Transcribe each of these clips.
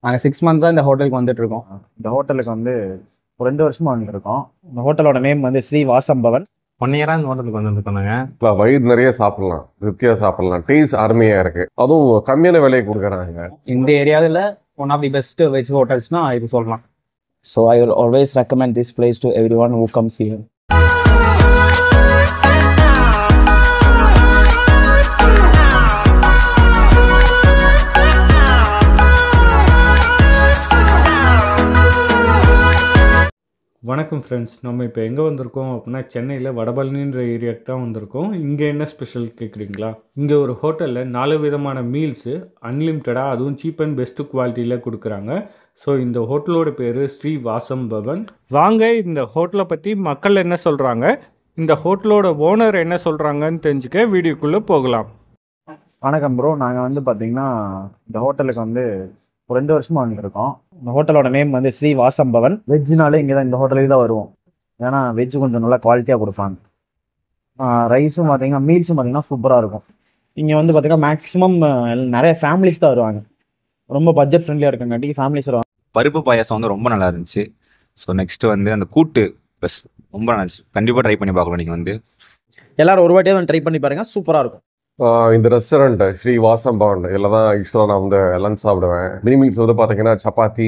நாங்கள் 6 மந்த்ஸாக இந்த ஹோட்டலுக்கு வந்துட்டு இருக்கோம். இந்த ஹோட்டலுக்கு வந்து ஒரு 2 வருஷமா வந்துருக்கோம். இந்த ஹோட்டலோட நேம் வந்து ஸ்ரீ வாசம் பவன். 1 இயராக இந்த ஹோட்டலுக்கு வந்துருக்கோங்க. வயிறு நிறைய சாப்பிடலாம், திருப்தியாக சாப்பிடலாம், டேஸ்ட் அருமையாக இருக்குது. அதுவும் கம்மியான விலையை கொடுக்குறாங்க. இந்த ஏரியாவில் one of the best veg ஹோட்டல்ஸ்னால் இது சொல்லலாம். So I will always recommend this place to everyone who comes here. வணக்கம் ஃப்ரெண்ட்ஸ், நம்ம இப்போ எங்கே வந்திருக்கோம் அப்படின்னா சென்னையில் வடபழனின்ற ஏரியாவுக்கு தான் வந்திருக்கோம். இங்கே என்ன ஸ்பெஷல் கேட்குறீங்களா? இங்கே ஒரு ஹோட்டலில் 4 விதமான மீல்ஸு அன்லிமிட்டடாக, அதுவும் சீப் அண்ட் பெஸ்ட்டு குவாலிட்டியில் கொடுக்குறாங்க. ஸோ இந்த ஹோட்டலோட பேர் ஸ்ரீ வாசம் பவன். வாங்க இந்த ஹோட்டலை பற்றி மக்கள் என்ன சொல்கிறாங்க, இந்த ஹோட்டலோட ஓனர் என்ன சொல்கிறாங்கன்னு தெரிஞ்சுக்க வீடியோக்குள்ளே போகலாம். வணக்கம் ப்ரோ, நாங்கள் வந்து பார்த்தீங்கன்னா இந்த ஹோட்டலுக்கு வந்து ஒரு 2 வருஷமா வந்துருக்கோம். இந்த ஹோட்டலோட நேம் வந்து ஸ்ரீ வாசம் பவன். வெஜ்ஜுனாலே இங்கே தான், இந்த ஹோட்டலுக்கு தான் வருவோம். ஏன்னா வெஜ்ஜு கொஞ்சம் நல்லா குவாலிட்டியாக கொடுப்பாங்க. ரைஸும் பார்த்தீங்கன்னா, மீல்ஸும் பார்த்தீங்கன்னா சூப்பராக இருக்கும். இங்கே வந்து பார்த்தீங்கன்னா மேக்ஸிமம் நிறைய ஃபேமிலிஸ் தான் வருவாங்க. ரொம்ப பட்ஜெட் ஃப்ரெண்ட்லியாக இருக்கங்காட்டி ஃபேமிலிஸ் வருவாங்க. பருப்பு பாயாசம் வந்து ரொம்ப நல்லா இருந்துச்சு. ஸோ நெக்ஸ்ட் வந்து அந்த கூட்டு பஸ் ரொம்ப நல்லா இருந்துச்சு. கண்டிப்பாக ட்ரை பண்ணி பார்க்கலாம். நீங்கள் வந்து எல்லாரும் ஒரு வாட்டியாக ட்ரை பண்ணி பாருங்கள், சூப்பராக இருக்கும். இந்த ரெஸ்டாரண்ட் ஸ்ரீ வாசம் பவன் இதில் தான் யூஸ்வலாக நான் வந்து லஞ்ச் சாப்பிடுவேன். மினி மீல்ஸ் வந்து பார்த்தீங்கன்னா சப்பாத்தி,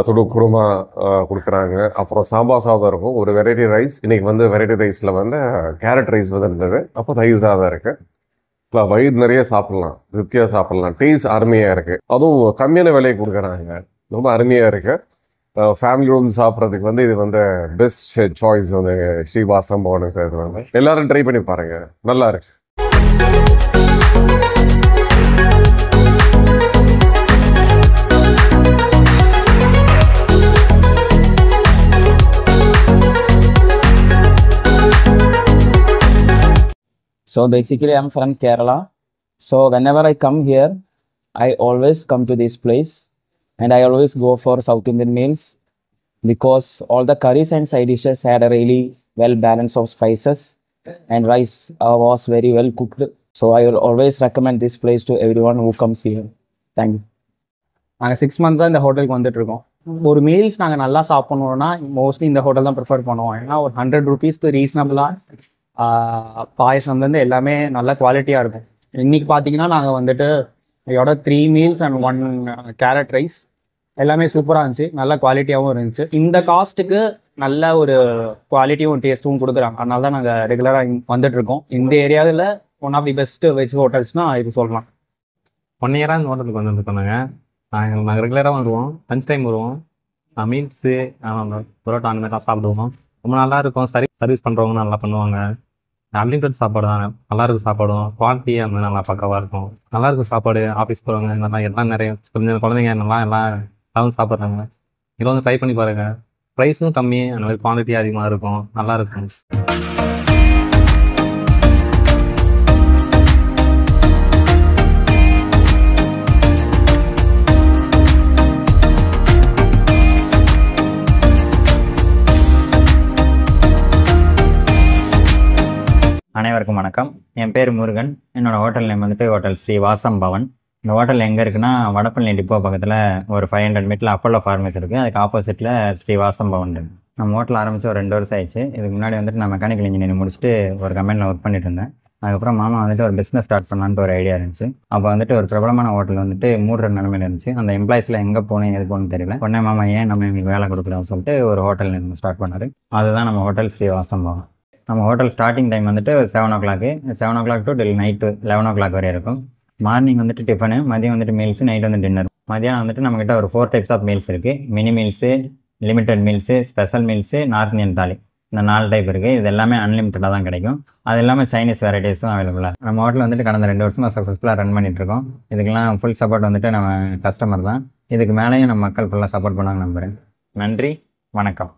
தொடு குருமா கொடுக்குறாங்க. அப்புறம் சாம்பார் சாதம் இருக்கும், ஒரு வெரைட்டி ரைஸ். இன்னைக்கு வந்து வெரைட்டி ரைஸில் வந்து கேரட் ரைஸ் வந்து இருந்தது. அப்போ தயிர் சாதம் இருக்குது. வயிறு நிறைய சாப்பிடலாம், திருப்தியாக சாப்பிடலாம், டேஸ்ட் அருமையாக இருக்குது. அதுவும் கம்மியான விலையை கொடுக்குறாங்க, ரொம்ப அருமையாக இருக்குது. ஃபேமிலியோட வந்து சாப்பிட்றதுக்கு வந்து இது வந்து பெஸ்ட் சாய்ஸ் வந்து ஸ்ரீ வாசம் பவனுக்கு. இது வந்து எல்லாரும் ட்ரை பண்ணி பாருங்கள், நல்லா இருக்கு. So basically I'm from Kerala. So whenever I come here, I always come to this place and I always go for South Indian meals because all the curries and side dishes had a really well balance of spices and rice was very well cooked. So I will always recommend this place to everyone who comes here. Thank you. நாங்கள் 6 மந்த்ஸாக இந்த ஹோட்டலுக்கு வந்துட்டு இருக்கோம். ஒரு meals நாங்கள் நல்லா சாப்பிட்ணுன்னா mostly இந்த hotel தான் ப்ரிஃபர் பண்ணுவோம். ஏன்னா ஒரு 100 rupeesக்கு ரீசனபிளாக பாயசம்லேருந்து எல்லாமே நல்ல குவாலிட்டியாக இருக்கும். இன்றைக்கி பார்த்தீங்கன்னா நாங்கள் வந்துட்டு இதோட 3 மீல்ஸ் அண்ட் 1 கேரட் ரைஸ் எல்லாமே சூப்பராக இருந்துச்சு, நல்ல குவாலிட்டியாகவும் இருந்துச்சு. இந்த காஸ்ட்டுக்கு நல்ல ஒரு குவாலிட்டியும் டேஸ்ட்டும் கொடுக்குறாங்க. அதனால தான் நாங்கள் ரெகுலராக வந்துட்டுருக்கோம். இந்த ஏரியாவில் one of the best veg ஹோட்டல்ஸ்னால் இது சொல்லலாம். 1 இயராக இந்த ஹோட்டலுக்கு வந்துருக்கோங்க. நாங்கள் ரெகுலராக வருவோம், லஞ்ச் டைம் வருவோம். மீல்ஸு, பரோட்டா அந்த மாதிரிலாம் சாப்பிடுவோம். ரொம்ப நல்லா இருக்கும். சர்வீஸ் பண்ணுறவங்க நல்லா பண்ணுவாங்க. அன்லிமிட்டட் சாப்பாடு தான், நல்லாயிருக்கும். சாப்பாடும் குவாலிட்டி அந்த மாதிரி நல்லா பக்காவாக இருக்கும். நல்லாயிருக்கும் சாப்பாடு. ஆஃபீஸ் போகிறவங்க நல்லா எல்லாம் நிறைய கொஞ்சம் குழந்தைங்க எல்லாம் சாப்பிட்றாங்க. இதில் வந்து ட்ரை பண்ணி பாருங்கள். ப்ரைஸும் கம்மி, அந்த மாதிரி குவான்டிட்டி அதிகமாக இருக்கும், நல்லாயிருக்கும். அனைவருக்கும் வணக்கம். என் பேர் முருகன். என்னோடய ஹோட்டல் நேம் வந்துட்டு ஹோட்டல் ஸ்ரீ வாசம் பவன். இந்த ஹோட்டல் எங்கே இருக்குன்னா வடபழனி டிப்போ பக்கத்தில் ஒரு 500 மீட்டரில் அப்போலோ ஃபார்மசி இருக்குது. அதுக்கு ஆப்போசிட்டில் ஸ்ரீ வாசம் பவன் இருக்குது. நம்ம ஹோட்டல் ஆரம்பித்து ஒரு 2 வருஷம் ஆயிடுச்சு. இதுக்கு முன்னாடி வந்துட்டு நான் மெக்கானிக்கல் இன்ஜினியரிங் முடிச்சுட்டு ஒரு கம்பெனியில் ஒர்க் பண்ணிட்டு இருந்தேன். அதுக்கப்புறம் மாமா வந்துட்டு ஒரு பிஸ்னஸ் ஸ்டார்ட் பண்ணலான்ட்டு ஒரு ஐடியா இருந்துச்சு. அப்போ வந்துட்டு ஒரு பிரபலமான ஹோட்டல் வந்துட்டு மூடுற நிலைமையில் இருந்துச்சு. அந்த எம்ப்ளாயிஸில் எங்கே போகணும் எது போகணும்னு தெரியல. உடனே மாமா ஏன் நம்ம எங்களுக்கு வேலை கொடுக்குறோம்னு சொல்லிட்டு ஒரு ஹோட்டல் நம்ம ஸ்டார்ட் பண்ணார். அதுதான் நம்ம ஹோட்டல் ஸ்ரீ வாசம் பவன். நம்ம ஹோட்டல் ஸ்டார்டிங் டைம் வந்துட்டு 7 o'clock to till night 11 o'clock வரை இருக்கும். மார்னிங் வந்துட்டு டிஃபனு, மதியம் வந்துட்டு மீல்ஸு, நைட் வந்து டின்னர். மதியானம் வந்துட்டு நம்மக்கிட்ட ஒரு 4 டைப்ஸ் ஆஃப் மீல்ஸ் இருக்குது. Mini meals, limited meals, special meals, north Indian தாலி. இந்த 4 டைப் இருக்குது. இது எல்லாமே அன்லிமிட்டடாக தான் கிடைக்கும். அது இல்லாமல் சைனீஸ் வெரைட்டிஸும் அவைலபிளாக. நம்ம ஹோட்டல் வந்துட்டு கடந்த 2 வருஷமாக சக்ஸஸ்ஃபுல்லாக ரன் பண்ணிகிட்ருக்கோம். இதுக்கெல்லாம் ஃபுல் சப்போர்ட் வந்துட்டு நம்ம கஸ்டமர் தான். இதுக்கு மேலேயும் நம்ம மக்கள் ஃபுல்லாக சப்போர்ட் பண்ணாங்க நம்புகிறேன். நன்றி, வணக்கம்.